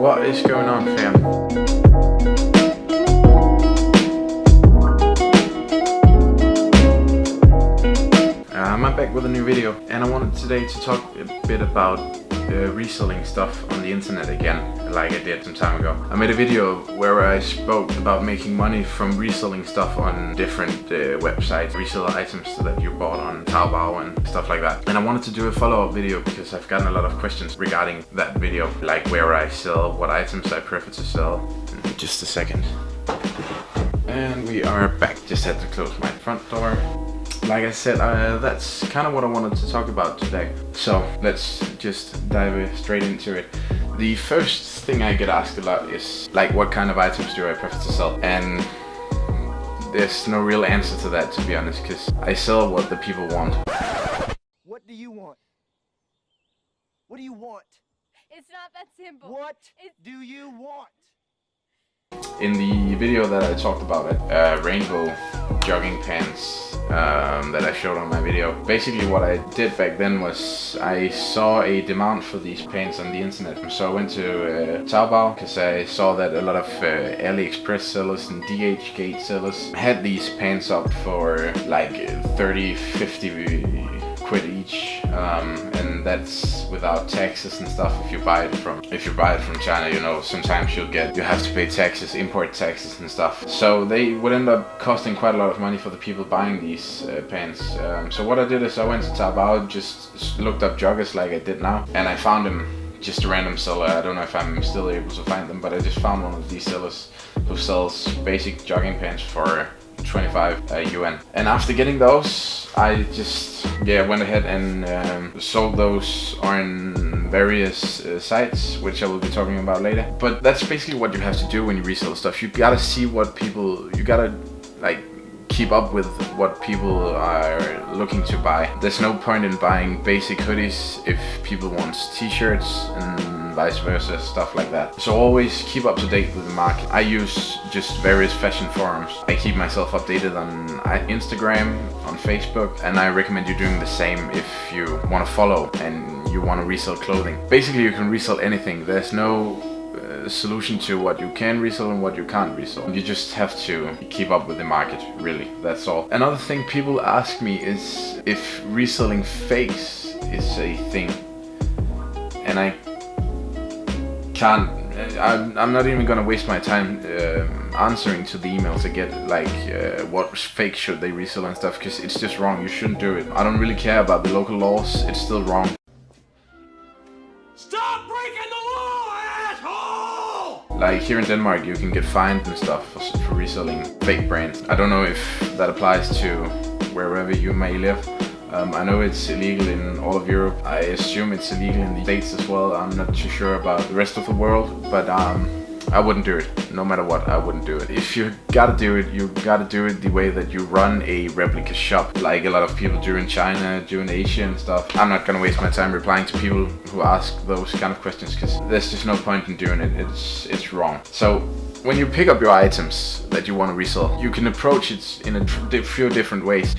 What is going on, fam? I'm back with a new video, and I wanted today to talk a bit about reselling stuff on the internet again, like I did some time ago. I made a video where I spoke about making money from reselling stuff on different websites, resell items that you bought on Taobao and stuff like that. And I wanted to do a follow-up video because I've gotten a lot of questions regarding that video, like where I sell, what items I prefer to sell. Just a second. And we are back. Just had to close my front door. Like I said, that's kind of what I wanted to talk about today. So let's just dive straight into it. The first thing I get asked a lot is like, what kind of items do I prefer to sell? And there's no real answer to that, to be honest, because I sell what the people want. What do you want? What do you want? It's not that simple. What do you want? In the video that I talked about it, rainbow jogging pants that I showed on my video. Basically what I did back then was I saw a demand for these pants on the internet. So I went to Taobao because I saw that a lot of AliExpress sellers and DHgate sellers had these pants up for like 30, 50 quid each, and that's without taxes and stuff. If you buy it from China, you know, sometimes you have to pay taxes, import taxes and stuff. So they would end up costing quite a lot of money for the people buying these pants. So what I did is I went to Taobao, just looked up joggers like I did now, and I found them. Just a random seller. I don't know if I'm still able to find them, but I just found one of these sellers who sells basic jogging pants for 25 yuan. And after getting those, I just went ahead and sold those on various sites, which I will be talking about later. But that's basically what you have to do when you resell stuff. You gotta see what people, you gotta like keep up with what people are looking to buy. There's no point in buying basic hoodies if people want t-shirts and vice versa, stuff like that. So always keep up to date with the market. I use just various fashion forums. I keep myself updated on Instagram, on Facebook, and I recommend you doing the same if you want to follow and you want to resell clothing. Basically, you can resell anything. There's no solution to what you can resell and what you can't resell. You just have to keep up with the market, really. That's all. Another thing people ask me is if reselling fakes is a thing, and I'm not even gonna waste my time answering to the emails I get, like what fake should they resell and stuff, because it's just wrong. You shouldn't do it. I don't really care about the local laws. It's still wrong. Stop breaking the law, asshole! Like here in Denmark, you can get fined and stuff for reselling fake brands. I don't know if that applies to wherever you may live. I know it's illegal in all of Europe. I assume it's illegal in the States as well. I'm not too sure about the rest of the world, but I wouldn't do it. No matter what, I wouldn't do it. If you gotta do it, you gotta do it the way that you run a replica shop, like a lot of people do in China, do in Asia and stuff. I'm not gonna waste my time replying to people who ask those kind of questions, because there's just no point in doing it. It's wrong. So when you pick up your items that you want to resell, you can approach it in a few different ways.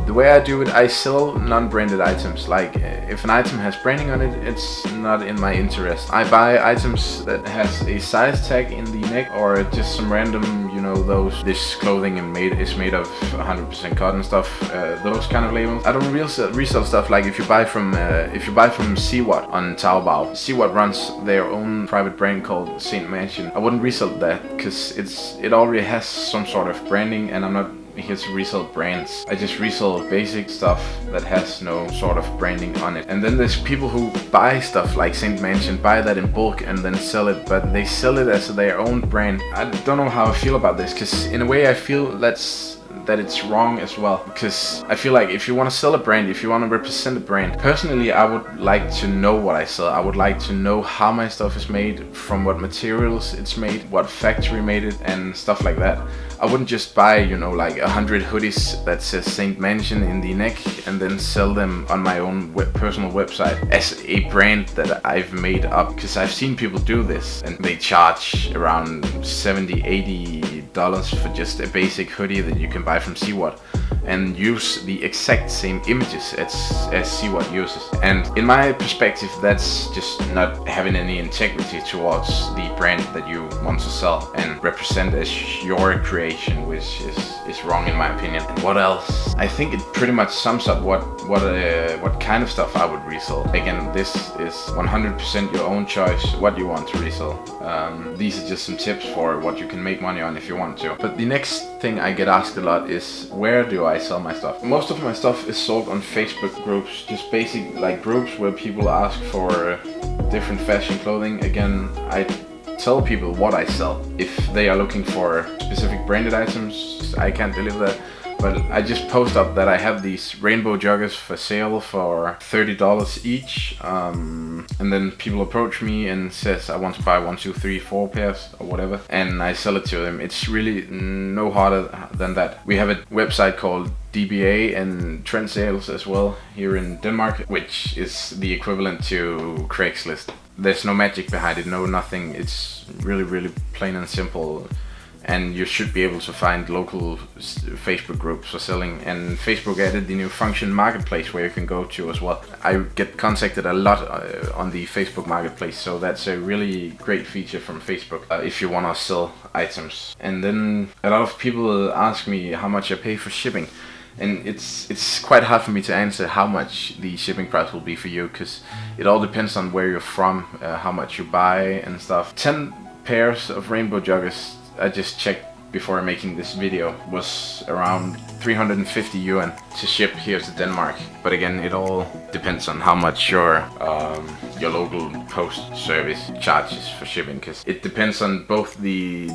The way I do it, I sell non-branded items. Like if an item has branding on it, it's not in my interest. I buy items that has a size tag in the neck, or just some random, you know, this clothing is made of 100% cotton stuff. Those kind of labels. I don't resell stuff like if you buy from CWAT on Taobao. CWAT runs their own private brand called Saint Mansion. I wouldn't resell that because it already has some sort of branding, and I'm not here to resell brands. I just resell basic stuff that has no sort of branding on it. And then there's people who buy stuff like Saint Mansion, buy that in bulk and then sell it, but they sell it as their own brand. I don't know how I feel about this, because in a way I feel that it's wrong as well, because I feel like if you want to sell a brand, if you want to represent a brand, personally I would like to know what I sell. I would like to know how my stuff is made, from what materials it's made, what factory made it, and stuff like that. I wouldn't just buy, you know, like 100 hoodies that says Saint Mansion in the neck and then sell them on my own personal website as a brand that I've made up, because I've seen people do this and they charge around $70-80 for just a basic hoodie that you can buy from CWAT. and use the exact same images as see what uses. And in my perspective, that's just not having any integrity towards the brand that you want to sell and represent as your creation, which is wrong in my opinion. And what else? I think it pretty much sums up what kind of stuff I would resell. Again, this is 100% your own choice what you want to resell. These are just some tips for what you can make money on if you want to. But the next thing I get asked a lot is, where do I sell my stuff? Most of my stuff is sold on Facebook groups, just basic like groups where people ask for different fashion clothing. Again, I tell people what I sell. If they are looking for specific branded items, I can't deliver that. But I just post up that I have these rainbow joggers for sale for $30 each. And then people approach me and says I want to buy 1, 2, 3, 4 pairs or whatever. And I sell it to them. It's really no harder than that. We have a website called DBA and Trend Sales as well here in Denmark, which is the equivalent to Craigslist. There's no magic behind it, no nothing. It's really plain and simple. And you should be able to find local Facebook groups for selling. And Facebook added the new function marketplace where you can go to as well. I get contacted a lot on the Facebook marketplace, so that's a really great feature from Facebook if you want to sell items. And then a lot of people ask me how much I pay for shipping. And it's quite hard for me to answer how much the shipping price will be for you, because it all depends on where you're from, how much you buy and stuff. 10 pairs of rainbow joggers, I just checked before making this video, was around 350 yuan to ship here to Denmark. But again, it all depends on how much your local post service charges for shipping, because it depends on both the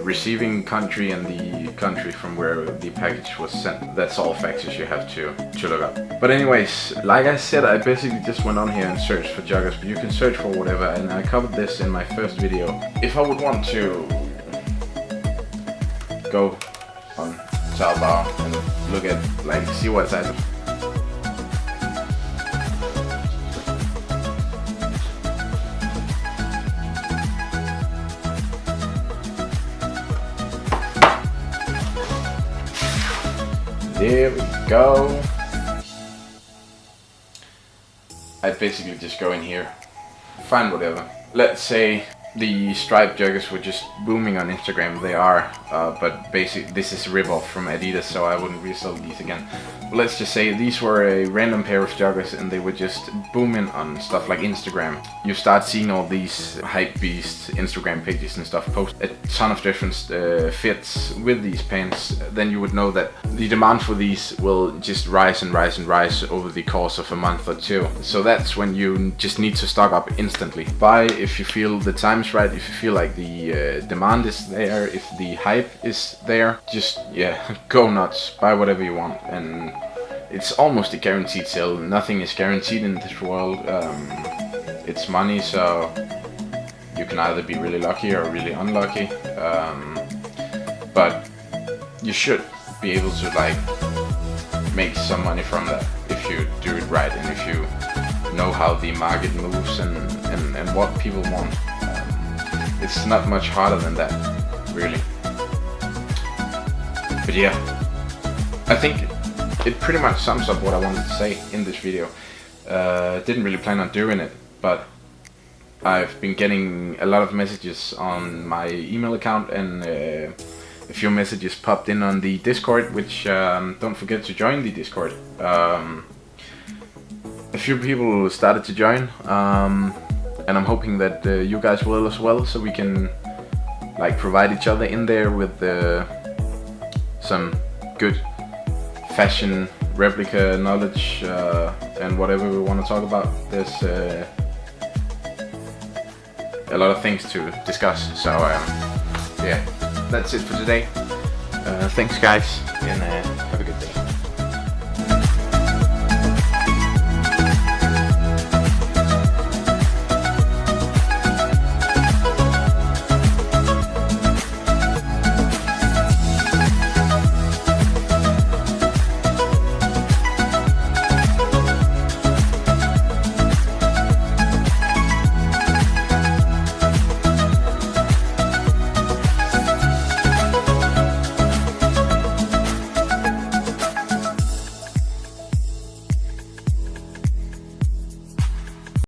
receiving country and the country from where the package was sent. That's all factors you have to look up. But anyways, like I said, I basically just went on here and searched for joggers, but you can search for whatever, and I covered this in my first video. If I would want to go on Taobao and look at, like, see what's out of. There we go. I basically just go in here, find whatever. Let's say the striped joggers were just booming on Instagram. They are, but basically this is a ripoff from Adidas, so I wouldn't resell these again. But let's just say these were a random pair of joggers and they were just booming on stuff like Instagram. You start seeing all these hype beast Instagram pages and stuff post a ton of different fits with these pants. Then you would know that the demand for these will just rise and rise and rise over the course of a month or two. So that's when you just need to stock up instantly. Buy if you feel the time's right, if you feel like the demand is there, if the hype is there. Just, yeah, go nuts, buy whatever you want. And it's almost a guaranteed sale. Nothing is guaranteed in this world. It's money, so you can either be really lucky or really unlucky. But you should be able to, like, make some money from that if you do it right and if you know how the market moves and what people want. It's not much harder than that, really. But yeah, I think it pretty much sums up what I wanted to say in this video. Didn't really plan on doing it, but I've been getting a lot of messages on my email account, and a few messages popped in on the Discord, which don't forget to join the Discord. A few people started to join, and I'm hoping that you guys will as well, so we can, like, provide each other in there with some good fashion replica knowledge and whatever we want to talk about. There's a lot of things to discuss, so yeah, that's it for today. Thanks guys, and